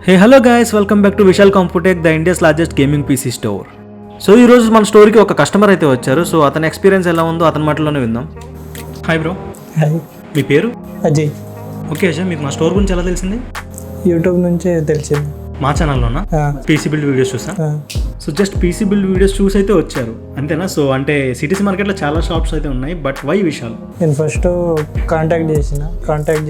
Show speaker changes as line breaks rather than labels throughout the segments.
Hey hello guys, welcome back to Vishal Computech, the India's largest gaming PC store. So ఈరోజు మన స్టోర్కి ఒక customer అయితే వచ్చారు. సో అతని ఎక్స్పీరియన్స్ ఎలా ఉందో అతని మాటలోనే విందాం. Hi bro.
హాయ్,
మీ పేరు?
అజయ్.
ఓకే అజయ్, మీకు మా స్టోర్ గురించి ఎలా తెలిసింది?
యూట్యూబ్ నుంచే తెలిసింది.
మా ఛానల్లోనా? పీసీ బిల్డ్ వీడియోస్ చూసా. So just PC build videos చూసి అయితే వచ్చారు అంతేనా? సో అంటే సిటీసీ మార్కెట్లో చాలా షాప్స్ అయితే ఉన్నాయి, బట్ వై విశాల్?
నేను ఫస్ట్ కాంటాక్ట్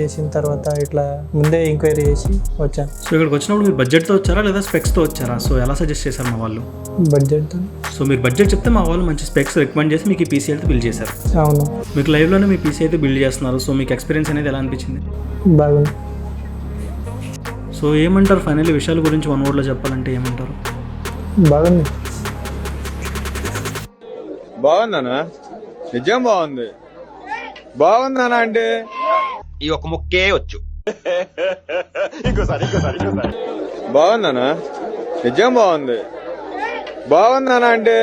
చేసిన తర్వాత ఇట్లా ముందే ఎంక్వైరీ చేసి వచ్చాను.
సో ఇక్కడికి వచ్చినప్పుడు మీరు బడ్జెట్తో వచ్చారా లేదా స్పెక్స్తో వచ్చారా? సో ఎలా సజెస్ట్ చేశారు మా వాళ్ళు?
బడ్జెట్.
సో మీరు బడ్జెట్ చెప్తే మా వాళ్ళు మంచి స్పెక్స్ రికమెండ్ చేసి మీకు ఈ పీసీ అయితే బిల్డ్ చేశారు.
అవును,
మీకు లైవ్లోనే మీ పీసీ అయితే బిల్డ్ చేస్తున్నారు. సో మీకు ఎక్స్పీరియన్స్ అనేది ఎలా అనిపించింది?
బాగుంది.
సో ఏమంటారు ఫైనల్లీ విషయాల గురించి వన్ వర్డ్లో చెప్పాలంటే ఏమంటారు?
బాగుంది.
బాగుందనా? నిజం బాగుంది. బాగుందనా అంటే
ఈ ఒక ముక్కే వచ్చు.
బాగుందనా? నిజం బాగుంది. బాగుందనా అంటే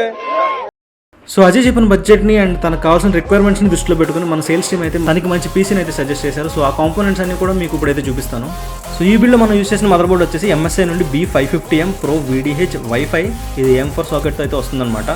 సో అజయ్ చెప్పిన బడ్జెట్ని అండ్ తనకు కావాల్సిన రిక్వైర్మెంట్స్ని దృష్టిలో పెట్టుకుని మన సేల్స్ టీమ్ అయితే మనకి మంచి పీసీని అయితే సజెస్ట్ చేశారు. సో ఆ కాంపోనెంట్స్ అన్ని కూడా మీకు ఇప్పుడైతే చూపిస్తాను. సో ఈ బిల్డ్లో మనం యూస్ చేసిన మదర్ బోర్డ్ వచ్చేసి MSI నుండి B550M Pro VDH Wi-Fi, ఇది M4 సాకెట్తో అయితే వస్తుందన్నమాట.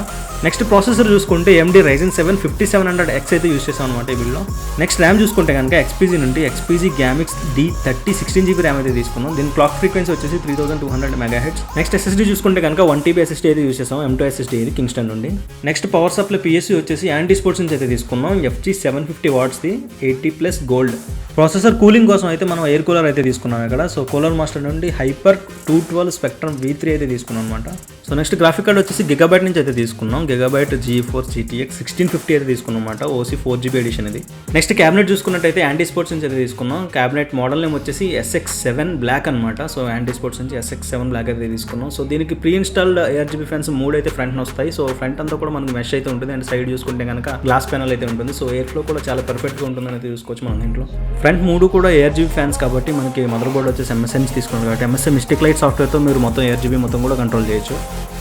నెక్స్ట్ ప్రాసెసర్ చూసుకుంటే AMD Ryzen 7 5700X అయితే యూస్ చేసాం అనమాట ఈ బిల్డ్లో. నెక్స్ట్ ర్యామ్ చూసుకుంటే కనుక XPG నుండి XPG Gamix D30 16GB RAM అయితే తీసుకున్నాం. దీని క్లాక్ ఫ్రీక్వెన్సీ వచ్చేసి 3200 MHz. నెక్స్ట్ SSD చూసుకుంటే కనుక 1TB SSD అయితే యూస్ చేసాం, M2 SSD ఇది కింగ్స్టన్ నుండి. నెక్స్ట్ పవర్ సప్లై PSU వచ్చేసి యాంటీ స్పోర్ట్స్ నుంచి అయితే తీసుకున్నాం, FG 750 వాట్స్ది 80+ గోల్డ్. ప్రాసెసర్ కూలింగ్ కోసం అయితే మనం ఎయిర్ కూలర్ అయితే తీసుకున్నాం ఇక్కడ. సో కూలర్ మాస్టర్ నుండి హైపర్ 212 స్పెక్ట్రమ్ V3 అయితే తీసుకున్నాం అనమాట. సో నెక్స్ట్ గ్రాఫిక్ కార్డ్ వచ్చేసి గిగాబైట్ నుంచి అయితే తీసుకున్నాం, గిగాబైట్ GeForce GTX 1650 అయితే తీసుకున్నాం అనమాట, OC 4GB ఎడిషన్ ఇది. నెక్స్ట్ క్యాబినెట్ చూసుకున్నట్టయితే యాంటీ స్పోర్ట్స్ నుంచి అయితే తీసుకున్నాం. క్యాబినెట్ మోడల్ నేమ్ వచ్చేసి SX7 బ్లాక్ అనమాట. సో యాంటీ స్పోర్ట్స్ నుంచి SX7 బ్లాక్ అయితే తీసుకున్నాం. సో దీనికి ప్రీ ఇన్స్టాల్డ్ ARGB ఫ్యాన్స్ 3 అయితే ఫ్రంట్ వస్తాయి. సో ఫ్రంట్ అంతా కూడా మనకి మెష్ అయితే ఉంటుంది అండ్ సైడ్ చూసుకుంటే కనుక గ్లాస్ ప్యానల్ అయితే ఉంటుంది. సో ఎయిర్ ఫ్లో కూడా చాలా పర్ఫెక్ట్గా ఉంటుందని అయితే చూసుకోవచ్చు మనం దీంట్లో. ఫ్రంట్ 3 కూడా ARGB ఫ్యాన్స్ కాబట్టి మనకి మదర్ బోర్డ్ వచ్చేసి MSI నుంచి తీసుకున్నాం కాబట్టి MSI మిస్టిక్ లైట్ సాఫ్ట్వేర్తో మీరు మొత్తం ARGB మొత్తం కూడా కంట్రోల్ చేయొచ్చు.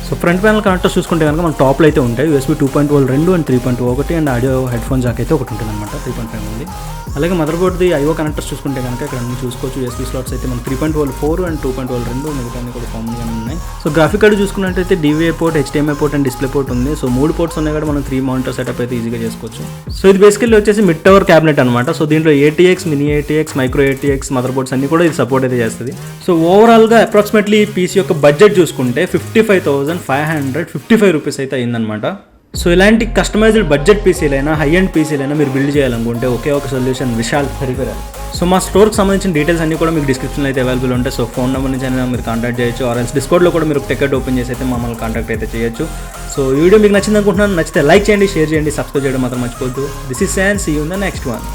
సో ఫ్రంట్ ప్యానల్ కనెక్టర్స్ చూసుకుంటే కనుక మన టాప్లో అయితే ఉంటాయి USB 2.0 2 అండ్ 3.2 ఒకటి and audio head phone Jack అయితే ఒకటి ఉంటుంది అనమాట, 3.5 ఉంది. అలాగే మదర్ బోర్డ్ది IO కనెక్టర్స్ చూసుకుంటే కనుక ఇక్కడ అన్ని చూసుకోవచ్చు. USB స్లాట్స్ అయితే మనకి 3.0 4 అండ్ 2.0 2 మిగతా కూడా కామన్గానే ఉన్నాయి. సో గ్రాఫిక్ కార్డు చూసుకున్నట్టయితే DVI port, HDMI port and display port ఉంది. సో 3 పోర్ట్స్ ఉన్నాయి కూడా మనం 3 మానిటర్ సెటప్ అయితే ఈజీగా చేసుకోవచ్చు. సో ఇది బేసికల్లీ వచ్చేసి మిడ్ టవర్ క్యాబినెట్ అనమాట. సో దీంట్లో ATX, mini ATX, micro ATX mother boards అన్ని కూడా ఇది సపోర్ట్ అయితే చేస్తుంది. సో ఓవరాల్గా అప్రాక్సిమేట్లీ ఈ పీసీ యొక్క బడ్జెట్ చూసుకుంటే 55,555 రూపీస్ అయితే అయిందనమాట. సో ఇలాంటి కస్టమైజ్డ్ బడ్జెట్ పీసీలైనా హై అండ్ పీసీలైనా మీరు బిల్డ్ చేయాలనుకుంటే ఒకే ఒక సొల్యూషన్, విశాల్ పెరిఫెరల్. సో మా స్టోర్కి సంబంధించిన డీటెయిల్స్ అన్ని కూడా మీకు డిస్క్రిప్షన్లో అయితే అవైలబుల్ ఉంటాయి. సో ఫోన్ నెంబర్ నుంచి అయినా మీరు కాంటాక్ట్ చేయొచ్చు, ఆర్ ఎల్స్ డిస్కౌంట్లో కూడా మీరు టికెట్ ఓపెన్ చేసి అయితే మమ్మల్ని కాంటాక్ట్ అయితే చేయొచ్చు. సో ఈ వీడియో మీకు నచ్చింది అనుకుంటున్నాను. నచ్చితే లైక్ చేయండి, షేర్ చేయండి, సబ్స్క్రైబ్ చేయడం మాత్రం మర్చిపోద్దు. This is Shaan, see you in the next one.